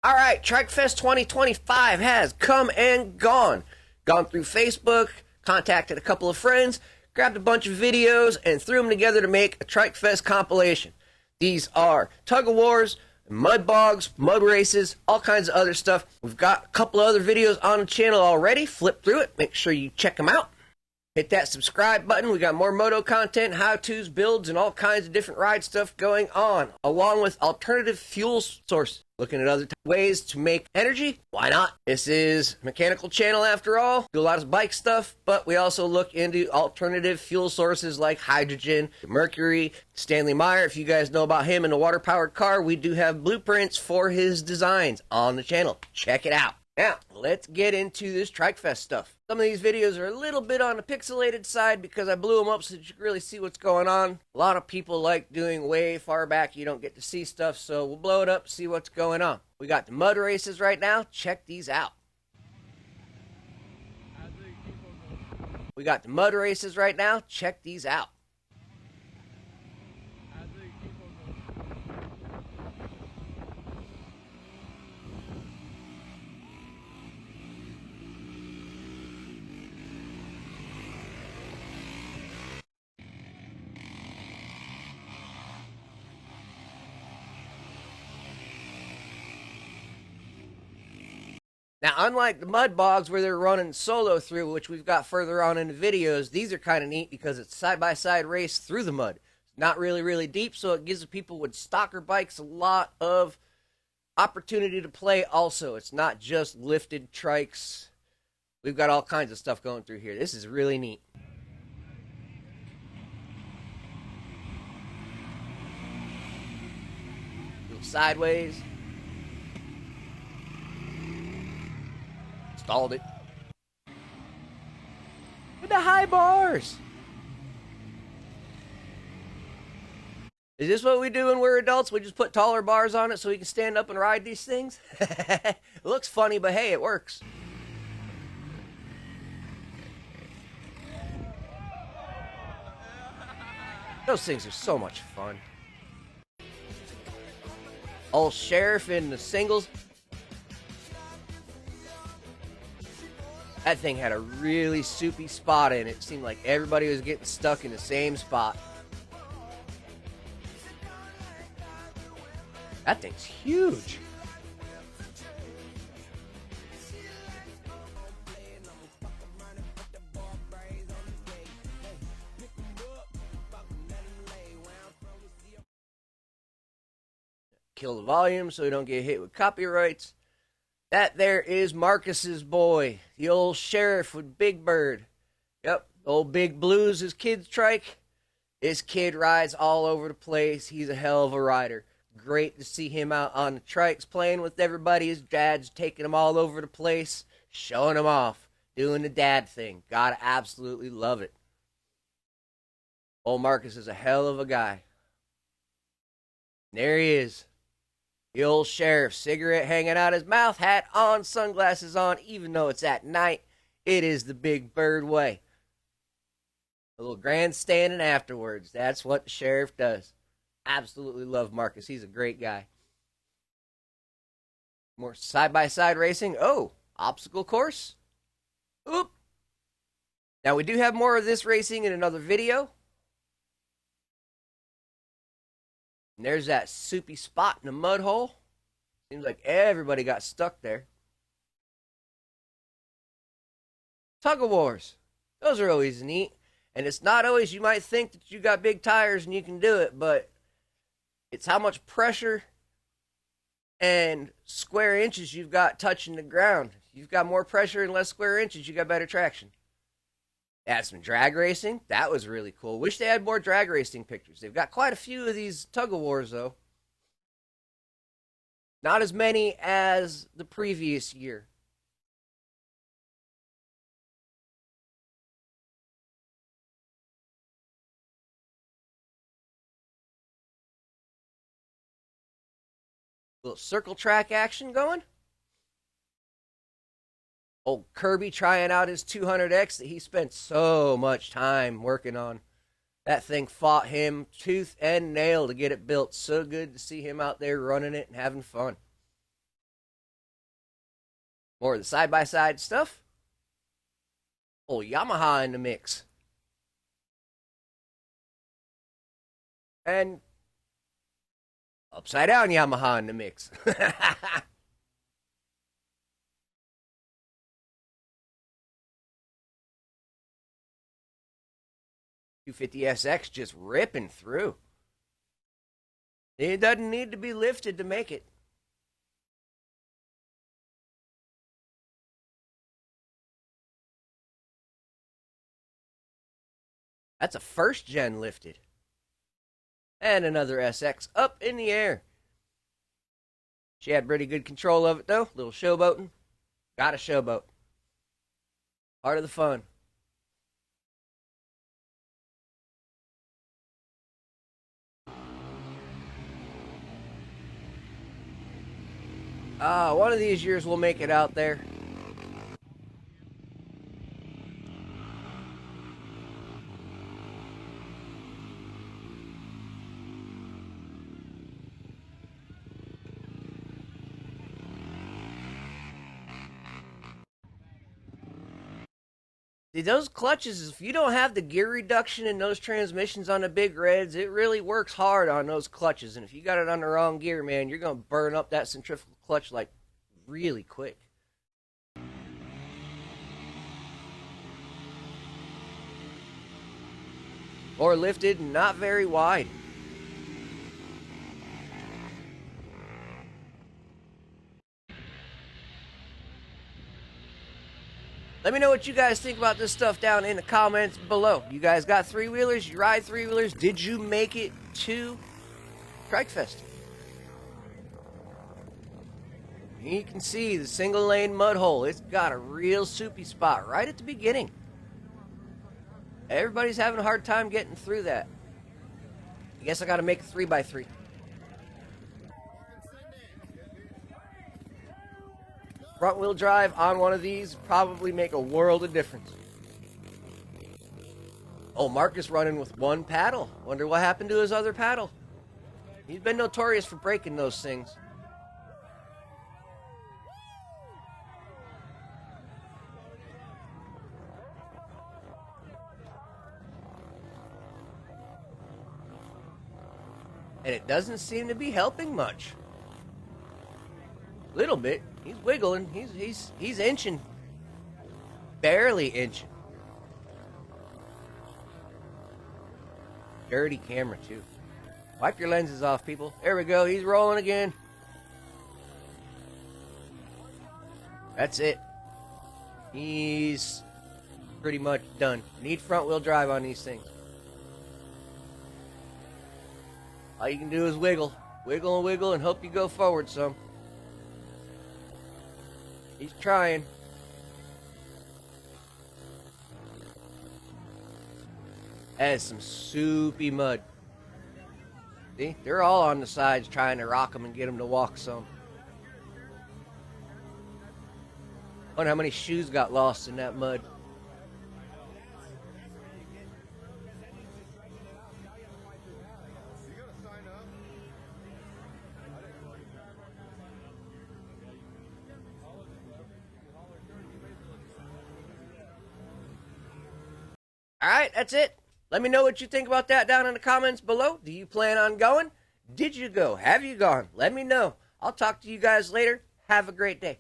All right, TRIKEFEST 2025 has come and gone. Gone through Facebook, contacted a couple of friends, grabbed a bunch of videos, and threw them together to make a TRIKEFEST compilation. These are tug-of-wars, mud bogs, mud races, all kinds of other stuff. We've got a couple of other videos on the channel already. Flip through it. Make sure you check them out. Hit that subscribe button. We got more moto content, how-tos, builds, and all kinds of different ride stuff going on, along with alternative fuel sources. Looking at other ways to make energy? Why not? This is a mechanical channel after all. Do a lot of bike stuff, but we also look into alternative fuel sources like hydrogen, mercury. Stanley Meyer, if you guys know about him in a water-powered car, we do have blueprints for his designs on the channel. Check it out. Now, let's get into this TRIKEFEST stuff. Some of these videos are a little bit on the pixelated side because I blew them up so that you can really see what's going on. A lot of people like doing way far back. You don't get to see stuff, so we'll blow it up, see what's going on. We got the mud races right now. Check these out. We got the mud races right now. Check these out. Now, unlike the mud bogs where they're running solo through, which we've got further on in the videos, these are kind of neat because it's side-by-side race through the mud. It's not really deep, so it gives the people with stocker bikes a lot of opportunity to play also. It's not just lifted trikes. We've got all kinds of stuff going through here. This is really neat. A little sideways. Stalled it. With the high bars. Is this what we do when we're adults? We just put taller bars on it so we can stand up and ride these things? It looks funny, but hey, it works. Those things are so much fun. Old Sheriff in the singles. That thing had a really soupy spot in it. It seemed like everybody was getting stuck in the same spot. That thing's huge. Kill the volume so we don't get hit with copyrights. That there is Marcus's boy, the old Sheriff with Big Bird. Yep, old Big Blue's his kid's trike. This kid rides all over the place. He's a hell of a rider. Great to see him out on the trikes playing with everybody. His dad's taking him all over the place, showing him off, doing the dad thing. Gotta absolutely love it. Old Marcus is a hell of a guy. There he is. The old Sheriff, cigarette hanging out his mouth, hat on, sunglasses on, even though it's at night. It is the Big Bird way. A little grandstanding afterwards. That's what the Sheriff does. Absolutely love Marcus. He's a great guy. More side-by-side racing. Oh, obstacle course. Oop. Now, we do have more of this racing in another video. And there's that soupy spot in the mud hole. Seems like everybody got stuck there. Tug-of-wars. Those are always neat. And it's not always you might think that you got big tires and you can do it, but it's how much pressure and square inches you've got touching the ground. You've got more pressure and less square inches, you got better traction. Add some drag racing. That was really cool. Wish they had more drag racing pictures. They've got quite a few of these tug-of-wars, though. Not as many as the previous year. Little circle track action going. Old Kirby trying out his 200X that he spent so much time working on. That thing fought him tooth and nail to get it built. So good to see him out there running it and having fun. More of the side-by-side stuff. Old Yamaha in the mix. And upside down Yamaha in the mix. 250SX just ripping through. It doesn't need to be lifted to make it. That's a first gen lifted. And another SX up in the air. She had pretty good control of it though. Little showboating. Got a showboat. Part of the fun. One of these years we'll make it out there. See, those clutches, if you don't have the gear reduction in those transmissions on the big reds, it really works hard on those clutches. And if you got it on the wrong gear, man, you're going to burn up that centrifugal clutch like really quick. Or lifted, not very wide. Let me know what you guys think about this stuff down in the comments below. You guys got three-wheelers? You ride three-wheelers? Did you make it to TRIKEFEST? You can see the single-lane mud hole. It's got a real soupy spot right at the beginning. Everybody's having a hard time getting through that. I guess I got to make a 3x3. Front wheel drive on one of these probably make a world of difference. Oh, Mark is running with one paddle. Wonder what happened to his other paddle. He's been notorious for breaking those things. And it doesn't seem to be helping much. Little bit. He's wiggling. He's inching. Barely inching. Dirty camera too. Wipe your lenses off, people. There we go. He's rolling again. That's it. He's pretty much done. Need front wheel drive on these things. All you can do is wiggle. Wiggle and wiggle and hope you go forward some. He's trying. That is some soupy mud. See? They're all on the sides trying to rock them and get them to walk some. Wonder how many shoes got lost in that mud. Alright, that's it. Let me know what you think about that down in the comments below. Do you plan on going? Did you go? Have you gone? Let me know. I'll talk to you guys later. Have a great day.